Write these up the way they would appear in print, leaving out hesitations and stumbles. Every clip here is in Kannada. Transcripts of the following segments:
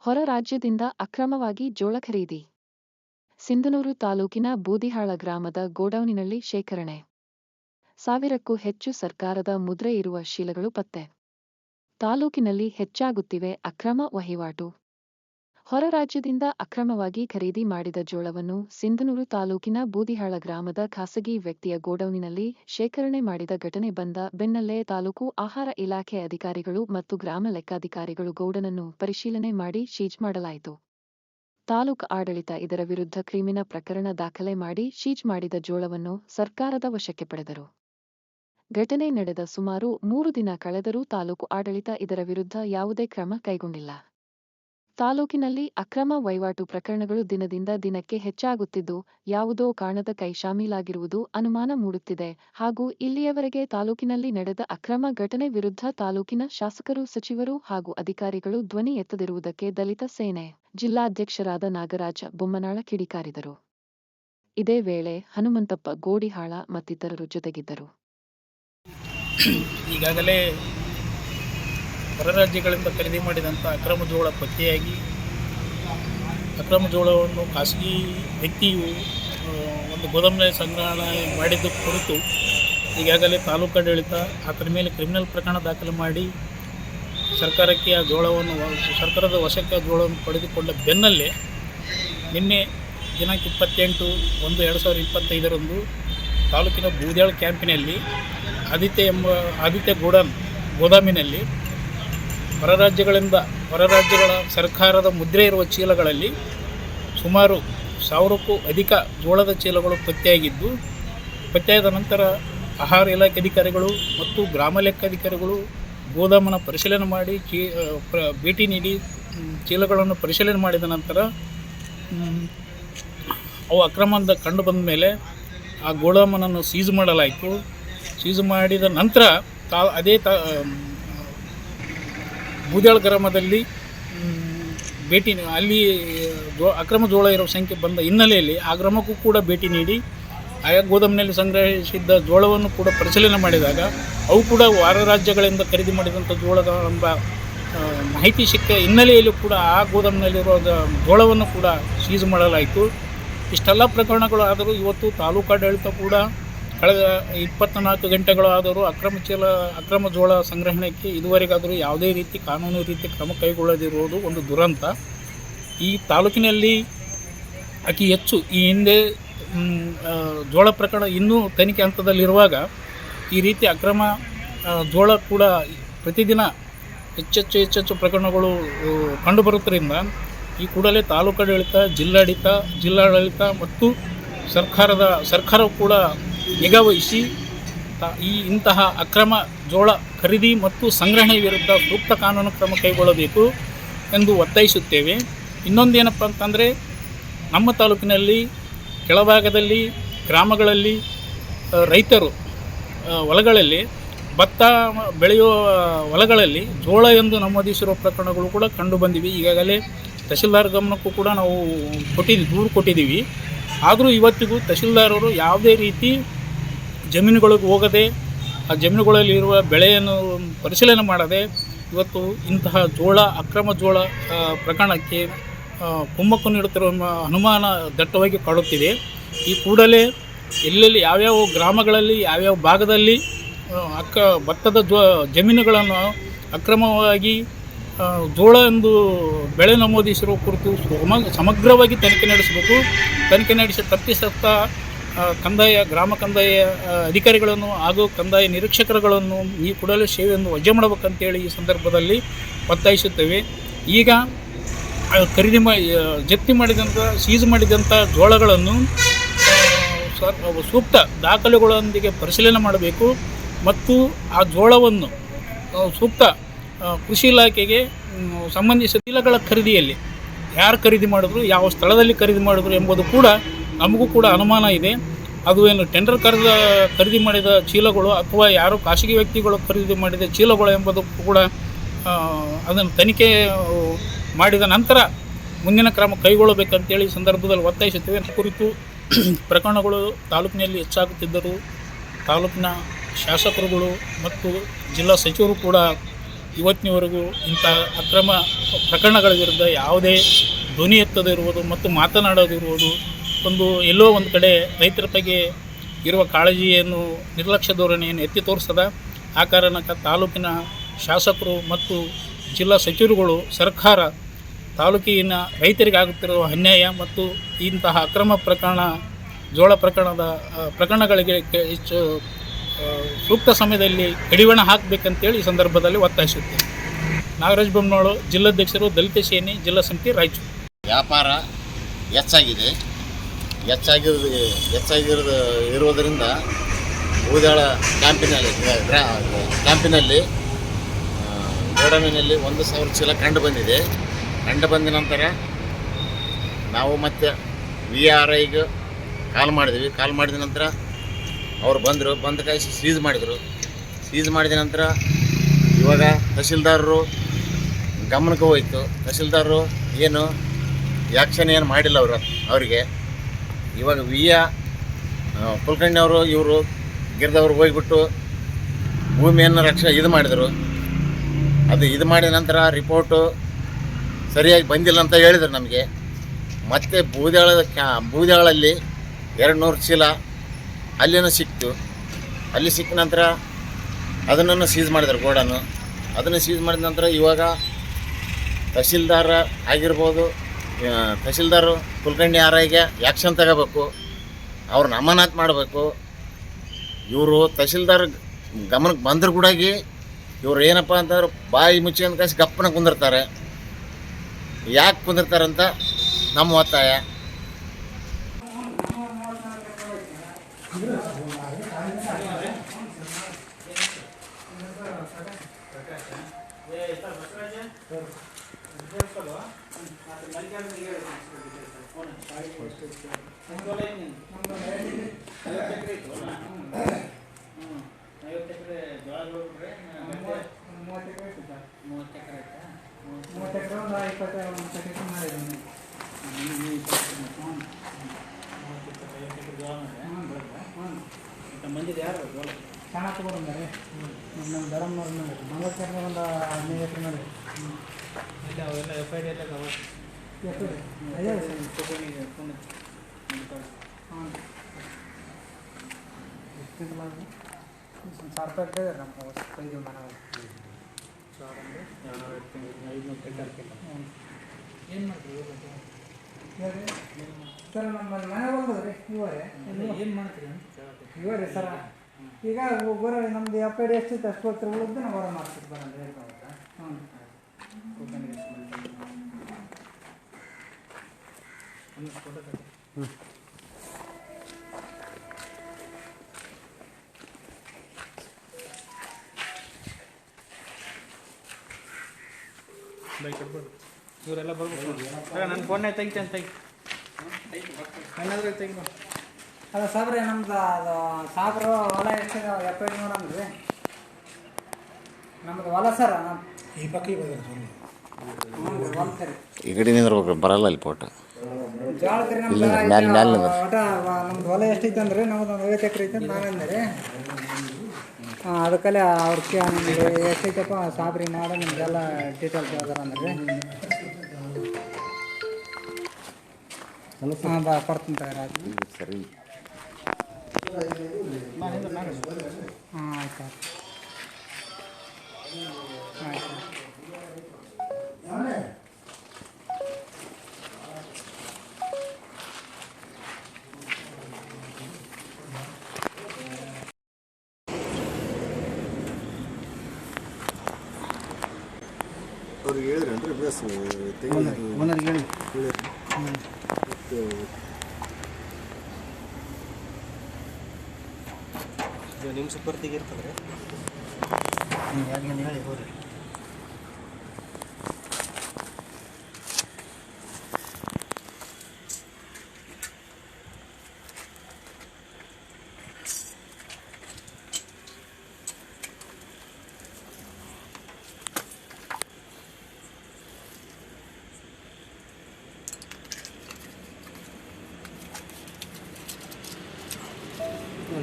ಹೊರ ರಾಜ್ಯದಿಂದ ಅಕ್ರಮವಾಗಿ ಜೋಳ ಖರೀದಿ. ಸಿಂಧನೂರು ತಾಲೂಕಿನ ಬೂದಿಹಾಳ ಗ್ರಾಮದ ಗೋಡೌನಿನಲ್ಲಿ ಶೇಖರಣೆ. 1000ಕ್ಕೂ ಹೆಚ್ಚು ಸರ್ಕಾರದ ಮುದ್ರೆ ಇರುವ ಚೀಲಗಳು ಪತ್ತೆ. ತಾಲೂಕಿನಲ್ಲಿ ಹೆಚ್ಚಾಗುತ್ತಿವೆ ಅಕ್ರಮ ವಹಿವಾಟು. ಹೊರ ರಾಜ್ಯದಿಂದ ಅಕ್ರಮವಾಗಿ ಖರೀದಿ ಮಾಡಿದ ಜೋಳವನ್ನು ಸಿಂಧನೂರು ತಾಲೂಕಿನ ಬೂದಿಹಾಳ ಗ್ರಾಮದ ಖಾಸಗಿ ವ್ಯಕ್ತಿಯ ಗೋಡೌನಿನಲ್ಲಿ ಶೇಖರಣೆ ಮಾಡಿದ ಘಟನೆ ಬಂದ ಬೆನ್ನಲ್ಲೇ ತಾಲೂಕು ಆಹಾರ ಇಲಾಖೆ ಅಧಿಕಾರಿಗಳು ಮತ್ತು ಗ್ರಾಮ ಲೆಕ್ಕಾಧಿಕಾರಿಗಳು ಗೋಡನನ್ನು ಪರಿಶೀಲನೆ ಮಾಡಿ ಸೀಜ್ ಮಾಡಲಾಯಿತು. ತಾಲೂಕು ಆಡಳಿತ ಇದರ ವಿರುದ್ಧ ಕ್ರಿಮಿನಲ್ ಪ್ರಕರಣ ದಾಖಲೆ ಮಾಡಿ ಸೀಜ್ ಮಾಡಿದ ಜೋಳವನ್ನು ಸರ್ಕಾರದ ವಶಕ್ಕೆ ಪಡೆದರು. ಘಟನೆ ನಡೆದ ಸುಮಾರು 3 ದಿನ ಕಳೆದರೂ ತಾಲೂಕು ಆಡಳಿತ ಇದರ ವಿರುದ್ಧ ಯಾವುದೇ ಕ್ರಮ ಕೈಗೊಂಡಿಲ್ಲ. ತಾಲೂಕಿನಲ್ಲಿ ಅಕ್ರಮ ವಹಿವಾಟು ಪ್ರಕರಣಗಳು ದಿನದಿಂದ ದಿನಕ್ಕೆ ಹೆಚ್ಚಾಗುತ್ತಿದ್ದು, ಯಾವುದೋ ಕಾರಣದ ಕೈ ಶಾಮೀಲಾಗಿರುವುದು ಅನುಮಾನ ಮೂಡುತ್ತಿದೆ ಹಾಗೂ ಇಲ್ಲಿಯವರೆಗೆ ತಾಲೂಕಿನಲ್ಲಿ ನಡೆದ ಅಕ್ರಮ ಘಟನೆ ವಿರುದ್ಧ ತಾಲೂಕಿನ ಶಾಸಕರು, ಸಚಿವರು ಹಾಗೂ ಅಧಿಕಾರಿಗಳು ಧ್ವನಿ ಎತ್ತದಿರುವುದಕ್ಕೆ ದಲಿತ ಸೇನೆ ಜಿಲ್ಲಾಧ್ಯಕ್ಷರಾದ ನಾಗರಾಜ ಬೊಮ್ಮನಾಳ ಕಿಡಿಕಾರಿದರು. ಇದೇ ವೇಳೆ ಹನುಮಂತಪ್ಪ ಗೋಡಿಹಾಳ ಮತ್ತಿತರರು ಜೊತೆಗಿದ್ದರು. ಈಗಾಗಲೇ ಹೊರ ರಾಜ್ಯಗಳಿಂದ ಖರೀದಿ ಮಾಡಿದಂಥ ಅಕ್ರಮ ಜೋಳ ಪತ್ತೆಯಾಗಿ ಅಕ್ರಮ ಜೋಳವನ್ನು ಖಾಸಗಿ ವ್ಯಕ್ತಿಯು ಒಂದು ಗೋದಾಮಿನಲ್ಲಿ ಸಂಗ್ರಹಣೆ ಮಾಡಿದ್ದು ಕುರಿತು ಈಗಾಗಲೇ ತಾಲೂಕಾಡಳಿತ ಅದರ ಮೇಲೆ ಕ್ರಿಮಿನಲ್ ಪ್ರಕರಣ ದಾಖಲೆ ಮಾಡಿ ಸರ್ಕಾರಕ್ಕೆ ಆ ಜೋಳವನ್ನು ಸರ್ಕಾರದ ವಶಕ್ಕೆ ಆ ಜೋಳವನ್ನು ಪಡೆದುಕೊಂಡ ಬೆನ್ನಲ್ಲೇ ನಿನ್ನೆ ದಿನಾಂಕ 28/1/2025 ತಾಲೂಕಿನ ಬೂದಿಹಾಳ ಕ್ಯಾಂಪಿನಲ್ಲಿ ಆದಿತ್ಯ ಗೋದಾಮಿನಲ್ಲಿ ಹೊರ ರಾಜ್ಯಗಳ ಸರ್ಕಾರದ ಮುದ್ರೆ ಇರುವ ಚೀಲಗಳಲ್ಲಿ ಸುಮಾರು 1000ಕ್ಕೂ ಅಧಿಕ ಜೋಳದ ಚೀಲಗಳು ಪತ್ತೆಯಾದ ನಂತರ ಆಹಾರ ಇಲಾಖೆ ಅಧಿಕಾರಿಗಳು ಮತ್ತು ಗ್ರಾಮ ಲೆಕ್ಕಾಧಿಕಾರಿಗಳು ಗೋದಾಮನ್ನು ಪರಿಶೀಲನೆ ಮಾಡಿ ಭೇಟಿ ನೀಡಿ ಚೀಲಗಳನ್ನು ಪರಿಶೀಲನೆ ಮಾಡಿದ ನಂತರ ಅವು ಅಕ್ರಮದಿಂದ ಕಂಡು ಬಂದ ಮೇಲೆ ಆ ಗೋದಾಮನ್ನು ಸೀಜ್ ಮಾಡಲಾಯಿತು. ಸೀಜ್ ಮಾಡಿದ ನಂತರ ಬೂದಿಹಾಳ ಗ್ರಾಮದಲ್ಲಿ ಅಲ್ಲಿ ಅಕ್ರಮ ಜೋಳ ಇರೋ ಸಂಖ್ಯೆ ಬಂದ ಹಿನ್ನೆಲೆಯಲ್ಲಿ ಆ ಗ್ರಾಮಕ್ಕೂ ಕೂಡ ಭೇಟಿ ನೀಡಿ ಆಯಾ ಗೋದಾಮಿನಲ್ಲಿ ಸಂಗ್ರಹಿಸಿದ್ದ ಜೋಳವನ್ನು ಕೂಡ ಪರಿಶೀಲನೆ ಮಾಡಿದಾಗ ಅವು ಕೂಡ ಹೊರ ರಾಜ್ಯಗಳಿಂದ ಖರೀದಿ ಮಾಡಿದಂಥ ಜೋಳದ ಎಂಬ ಮಾಹಿತಿ ಸಿಕ್ಕ ಹಿನ್ನೆಲೆಯಲ್ಲಿ ಕೂಡ ಆ ಗೋದಾಮಿನಲ್ಲಿರುವ ಜೋಳವನ್ನು ಕೂಡ ಸೀಜ್ ಮಾಡಲಾಯಿತು. ಇಷ್ಟೆಲ್ಲ ಪ್ರಕರಣಗಳು ಆದರೂ ಇವತ್ತು ತಾಲೂಕಾಡಳಿತ ಕೂಡ ಕಳೆದ 24 ಗಂಟೆಗಳು ಆದರೂ ಅಕ್ರಮ ಜೋಳ ಸಂಗ್ರಹಣೆಗೆ ಇದುವರೆಗಾದರೂ ಯಾವುದೇ ರೀತಿ ಕಾನೂನು ರೀತಿ ಕ್ರಮ ಕೈಗೊಳ್ಳದಿರುವುದು ಒಂದು ದುರಂತ. ಈ ತಾಲೂಕಿನಲ್ಲಿ ಅತಿ ಹೆಚ್ಚು ಈ ಹಿಂದೆ ಜೋಳ ಪ್ರಕರಣ ಇನ್ನೂ ತನಿಖೆ ಹಂತದಲ್ಲಿರುವಾಗ ಈ ರೀತಿ ಅಕ್ರಮ ಜೋಳ ಕೂಡ ಪ್ರತಿದಿನ ಹೆಚ್ಚೆಚ್ಚು ಪ್ರಕರಣಗಳು ಕಂಡುಬರುವುದರಿಂದ ಈ ಕೂಡಲೇ ತಾಲೂಕಾಡಳಿತ, ಜಿಲ್ಲಾಡಳಿತ ಮತ್ತು ಸರ್ಕಾರವು ಕೂಡ ನಿಗಾವಹಿಸಿ ಇಂತಹ ಅಕ್ರಮ ಜೋಳ ಖರೀದಿ ಮತ್ತು ಸಂಗ್ರಹಣೆ ವಿರುದ್ಧ ಸೂಕ್ತ ಕಾನೂನು ಕ್ರಮ ಕೈಗೊಳ್ಳಬೇಕು ಎಂದು ಒತ್ತಾಯಿಸುತ್ತೇವೆ. ಇನ್ನೊಂದೇನಪ್ಪ ಅಂತಂದರೆ, ನಮ್ಮ ತಾಲೂಕಿನಲ್ಲಿ ಕೆಳಭಾಗದಲ್ಲಿ ಗ್ರಾಮಗಳಲ್ಲಿ ರೈತರು ಹೊಲಗಳಲ್ಲಿ ಭತ್ತ ಬೆಳೆಯುವ ಹೊಲಗಳಲ್ಲಿ ಜೋಳ ಎಂದು ನಮೂದಿಸಿರುವ ಪ್ರಕರಣಗಳು ಕೂಡ ಕಂಡು ಬಂದಿವೆ. ಈಗಾಗಲೇ ತಹಶೀಲ್ದಾರ್ ಗಮನಕ್ಕೂ ಕೂಡ ನಾವು ದೂರು ಕೊಟ್ಟಿದ್ದೀವಿ. ಆದರೂ ಇವತ್ತಿಗೂ ತಹಶೀಲ್ದಾರರು ಯಾವುದೇ ರೀತಿ ಜಮೀನುಗಳಿಗೆ ಹೋಗದೆ ಆ ಜಮೀನುಗಳಲ್ಲಿರುವ ಬೆಳೆಯನ್ನು ಪರಿಶೀಲನೆ ಮಾಡದೆ ಇವತ್ತು ಇಂತಹ ಅಕ್ರಮ ಜೋಳ ಪ್ರಕರಣಕ್ಕೆ ಕುಮ್ಮಕ್ಕು ನೀಡುತ್ತಿರುವ ಅನುಮಾನ ದಟ್ಟವಾಗಿ ಕಾಡುತ್ತಿದೆ. ಈ ಕೂಡಲೇ ಎಲ್ಲೆಲ್ಲಿ ಯಾವ್ಯಾವ ಗ್ರಾಮಗಳಲ್ಲಿ ಯಾವ್ಯಾವ ಭಾಗದಲ್ಲಿ ಭತ್ತದ ಜಮೀನುಗಳನ್ನು ಅಕ್ರಮವಾಗಿ ಜೋಳ ಎಂದು ಬೆಳೆ ನಮೂದಿಸಿರುವ ಕುರಿತು ಸಮಗ್ರವಾಗಿ ತನಿಖೆ ನಡೆಸಬೇಕು. ತನಿಖೆ ನಡೆಸಿ ತಪ್ಪಿಸತ್ತ ಗ್ರಾಮ ಕಂದಾಯ ಅಧಿಕಾರಿಗಳನ್ನು ಹಾಗೂ ಕಂದಾಯ ನಿರೀಕ್ಷಕರುಗಳನ್ನು ಈ ಕೂಡಲೇ ಸೇವೆಯನ್ನು ವಜಾ ಮಾಡಬೇಕಂತೇಳಿ ಈ ಸಂದರ್ಭದಲ್ಲಿ ಒತ್ತಾಯಿಸುತ್ತೇವೆ. ಈಗ ಜಪ್ತಿ ಮಾಡಿದಂಥ ಸೀಜ್ ಮಾಡಿದಂಥ ಜೋಳಗಳನ್ನು ಸೂಕ್ತ ದಾಖಲೆಗಳೊಂದಿಗೆ ಪರಿಶೀಲನೆ ಮಾಡಬೇಕು ಮತ್ತು ಆ ಜೋಳವನ್ನು ಸೂಕ್ತ ಕೃಷಿ ಇಲಾಖೆಗೆ ಸಂಬಂಧಿಸಿದ ಚೀಲಗಳ ಖರೀದಿಯಲ್ಲಿ ಯಾರು ಖರೀದಿ ಮಾಡಿದ್ರು, ಯಾವ ಸ್ಥಳದಲ್ಲಿ ಖರೀದಿ ಮಾಡಿದ್ರು ಎಂಬುದು ಕೂಡ ನಮಗೂ ಕೂಡ ಅನುಮಾನ ಇದೆ. ಅದು ಏನು ಟೆಂಡರ್ ಖರೀದಿ ಮಾಡಿದ ಚೀಲಗಳು ಅಥವಾ ಯಾರೋ ಖಾಸಗಿ ವ್ಯಕ್ತಿಗಳು ಖರೀದಿ ಮಾಡಿದ ಚೀಲಗಳು ಎಂಬುದು ಕೂಡ ಅದನ್ನು ತನಿಖೆ ಮಾಡಿದ ನಂತರ ಮುಂದಿನ ಕ್ರಮ ಕೈಗೊಳ್ಳಬೇಕಂತೇಳಿ ಈ ಸಂದರ್ಭದಲ್ಲಿ ಒತ್ತಾಯಿಸುತ್ತೇವೆ. ಕುರಿತು ಪ್ರಕರಣಗಳು ತಾಲೂಕಿನಲ್ಲಿ ಹೆಚ್ಚಾಗುತ್ತಿದ್ದರೂ ತಾಲೂಕಿನ ಶಾಸಕರುಗಳು ಮತ್ತು ಜಿಲ್ಲಾ ಸಚಿವರು ಕೂಡ ಇವತ್ತಿನವರೆಗೂ ಇಂಥ ಅಕ್ರಮ ಪ್ರಕರಣಗಳ ವಿರುದ್ಧ ಯಾವುದೇ ಧ್ವನಿ ಎತ್ತದಿರುವುದು ಮತ್ತು ಮಾತನಾಡೋದಿರುವುದು ಎಲ್ಲೋ ಒಂದು ಕಡೆ ರೈತರ ಬಗ್ಗೆ ಇರುವ ಕಾಳಜಿಯನ್ನು ನಿರ್ಲಕ್ಷ್ಯ ಧೋರಣೆಯನ್ನು ಎತ್ತಿ ತೋರಿಸದ. ಆ ಕಾರಣಕ್ಕೆ ತಾಲೂಕಿನ ಶಾಸಕರು ಮತ್ತು ಜಿಲ್ಲಾ ಸಚಿವರುಗಳು ಸರ್ಕಾರ ತಾಲೂಕಿನ ರೈತರಿಗಾಗುತ್ತಿರುವ ಅನ್ಯಾಯ ಮತ್ತು ಇಂತಹ ಅಕ್ರಮ ಜೋಳ ಪ್ರಕರಣಗಳಿಗೆ ಹೆಚ್ಚು ಸೂಕ್ತ ಸಮಯದಲ್ಲಿ ಕಡಿವಾಣ ಹಾಕಬೇಕಂತೇಳಿ ಈ ಸಂದರ್ಭದಲ್ಲಿ ಒತ್ತಾಯಿಸುತ್ತೇನೆ. ನಾಗರಾಜ್ ಬೊಮ್ಮನೋಳು, ಜಿಲ್ಲಾಧ್ಯಕ್ಷರು, ದಲಿತ ಸೇನೆ, ಜಿಲ್ಲಾ ಸಮಿತಿ, ರಾಯಚೂರು. ವ್ಯಾಪಾರ ಇರುವುದರಿಂದ ಬೂದಾಳ ಕ್ಯಾಂಪಿನಲ್ಲಿ ಗೋಡೌನಿನಲ್ಲಿ 1,000 ಚೀಲ ಕಂಡು ಬಂದಿದೆ. ಕಂಡು ಬಂದ ನಂತರ ನಾವು ಮತ್ತೆ VRIಗೆ ಕಾಲ್ ಮಾಡಿದ ನಂತರ ಅವ್ರು ಬಂದ ಕಾಯಿಸಿ ಸೀಸ್ ಮಾಡಿದ ನಂತರ ಇವಾಗ ತಹಸೀಲ್ದಾರರು ಗಮನಕ್ಕೆ ಹೋಯಿತು. ತಹಸೀಲ್ದಾರರು ಏನು ಆ್ಯಕ್ಷನ್ ಏನು ಮಾಡಿಲ್ಲ ಅವರಿಗೆ. ಇವಾಗ ಕುಲಕರ್ಣಿ ಅವರು ಇವರು ಗಿರ್ದವ್ರು ಹೋಗ್ಬಿಟ್ಟು ಭೂಮಿಯನ್ನು ಇದು ಮಾಡಿದರು. ಇದು ಮಾಡಿದ ನಂತರ ರಿಪೋರ್ಟು ಸರಿಯಾಗಿ ಬಂದಿಲ್ಲ ಅಂತ ಹೇಳಿದರು ನಮಗೆ. ಮತ್ತು ಬೂದ್ಯಾಳಲ್ಲಿ 200 ಚೀಲ ಅಲ್ಲಿನೂ ಸಿಕ್ತು. ಅಲ್ಲಿ ಸಿಕ್ಕ ನಂತರ ಅದನ್ನು ಸೀಸ್ ಮಾಡಿದರು ಗೋಡನ್ನು. ಅದನ್ನು ಸೀಸ್ ಮಾಡಿದ ನಂತರ ಇವಾಗ ತಹಸೀಲ್ದಾರ ಆಗಿರ್ಬೋದು, ತಹಸೀಲ್ದಾರು ಕುಲಕರ್ಣಿ RIಗೆ ಆ್ಯಕ್ಷನ್ ತಗೋಬೇಕು, ಅವ್ರನ್ನ ಅಮಾನತ್ ಮಾಡಬೇಕು. ಇವರು ತಹಸೀಲ್ದಾರ್ ಗಮನಕ್ಕೆ ಬಂದರೂ ಕೂಡ ಇವ್ರು ಏನಪ್ಪ ಅಂತಂದ್ರೆ ಬಾಯಿ ಮುಚ್ಚಿ ಅಂತ ಕಾಸಿ ಗಪ್ಪನ ಕುಂದಿರ್ತಾರೆ. ಯಾಕೆ ಕುಂದಿರ್ತಾರಂತ ನಮ್ಮ ಒತ್ತಾಯ. ಮಂದಿದು ಯಾರು ಚೆನ್ನಾಗಿ ತಗೊಂಡ್ರೆ ನಮ್ಮ ಧರ್ಮವ್ರ ಮೇಲೆ 40 ಎಕರೆ ಒಂದು 15 ಎಕರೆ ಮಾಡಿ ಇಲ್ಲ ಅವೆಲ್ಲ FID ಎಲ್ಲ ₹1,000 ನಮ್ಮ 5 ಮನ ಏನು ಮಾಡ್ತೀವಿ ಸರ್? ನಮ್ಮ ಮನೆ ಹೋಗೋದ್ರಿ ಇವರೇ ಏನು ಮಾಡ್ತೀರಿ ಇವರೇ ಸರ? ಈಗ ನಮ್ದು FID ಎಷ್ಟಿತ್ತು ಅಷ್ಟು ಹೊತ್ತು ಉಳಿದು ನಾವು ಹೊರ ಮಾಡ್ತೀವಿ ಬರೋದು ಹೇಳ್ತಾ. ಇವರೆಲ್ಲ ಬರ್ಬೇಕು. ನನ್ನ ಫೋನ್ನೇ ತೆಗಿತೇನೆ ಏನಾದರೂ ತೆಗಿ. ಅಲ್ಲ ಸಾಬ್ರೆ, ನಮ್ದು ಅದು ಸಾಬ್ರು ಹೊಲ ಎಷ್ಟು FID ನೋಡಂದ್ರಿ ನಮ್ದು ಹೊಲ ಸರ. ಈ ಪಕ್ಕ ಹೊಲ ಸರಿ ಈ ಕಡೆ ನಿಂದ್ರಬೇಕು, ಬರಲ್ಲ ಇಲ್ಲಿ ಫೋಟೋ. ಜೋಳ ಕರಿ ನಮ್ದು ಹೊಲ ಎಷ್ಟೈತೆ ಅಂದ್ರೆ ನಮ್ದು 50 ಎಕರೆ ಐತೆ ಅಂತ ನಾನು ಅಂದರೆ. ಅದಕ್ಕಲ್ಲೇ ಅವ್ರಿಗೆ ನಿಮ್ಗೆ ಎಷ್ಟೈತಪ್ಪ ಸಾಬ್ರಿ ಮಾಡೋ ನಿಮ್ಗೆಲ್ಲ ಡೀಟೇಲ್ಸ್ ಹೇಳ್ದಾರ ಅಂದ್ರೆ ಕೊಡ್ತೀನಿ ತಗೋರಿ. ಸರಿ, ಹಾಂ ಆಯ್ತು ಆಯ್ತು. ಅವ್ರಿಗೆ ಹೇಳಿದ್ರೇನ್ರಿ ಬಸ್ ಓನರ್ಗೆ ಹೇಳಿ ನಿಮ್ಮ ಸುಪರ್ತಿಗೆ ಇರ್ತದ್ರೆ ನೀವು ಹೇಳಿ ಹೋಗ್ರಿ.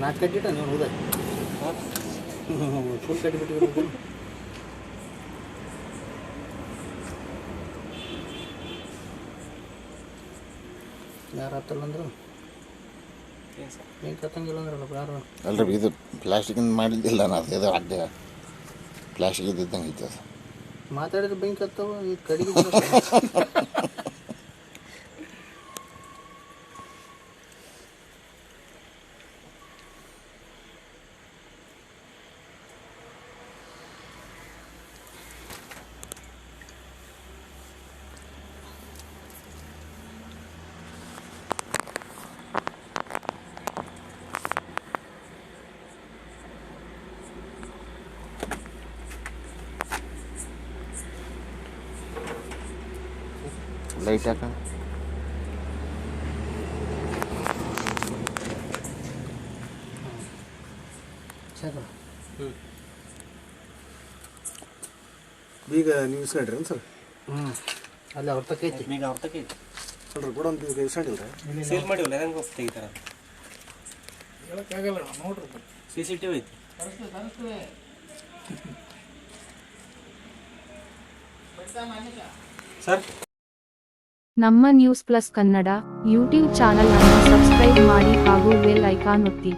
ನಾಲ್ಕು ಕಟ್ಟಿಟ್ಟ ನೀವು ಹೋದ ಫುಲ್ ಕಟ್ಟಿಬಿಟ್ಟಿದ್ರು. ಯಾರು ಹತ್ತಲ್ಲ ಅಂದ್ರು ಬೆಂಕಿ ಹತ್ತಂಗಿಲ್ಲ ಅಂದ್ರಲ್ಲ ಯಾರು ಅಲ್ರಿ ಇದು ಪ್ಲಾಸ್ಟಿಕಿಂದ ಮಾಡಿದ್ದಿಲ್ಲ ನಾನು ಅದು ಅಡ್ಡ ಪ್ಲಾಸ್ಟಿಕ್ ಇದ್ದಂಗೆ ಐತೆ ಅದು ಮಾತಾಡಿದ್ರೆ ಬೆಂಕಿ ಹತ್ತವ ಈ ಕಡೆಗೆ ಲೈಟ್ ಹಾಕ ಬೀಗ ನೀವು ಇಸ್ಕೊಂಡ್ರಿ ಸರ್ ಅಲ್ಲಿ ಅವ್ರ ತಕ್ಕ ಐತಿ ಈಗ ಅವ್ರ ತಕ ಐತಿ ಅಲ್ರಿ ಕೂಡ ಒಂದು ಬೀಗ ಇಸ್ಕೊಂಡಿಲ್ಲ ಸೇಲ್ ಮಾಡಿವಲ್ಲ ಹೆಂಗೆ ತೆಗಿತಾರ ಹೇಳಕ್ಕಾಗಲ್ಲ ನೋಡ್ರಿ CCTV ಐತಿ ಸರ್ ನಮ್ಮ news plus Kannada YouTube channel ಅನ್ನು ಸಬ್ಸ್ಕ್ರೈಬ್ ಮಾಡಿ ಹಾಗೂ ಬೆಲ್ ಐಕಾನ್ ಒತ್ತಿ.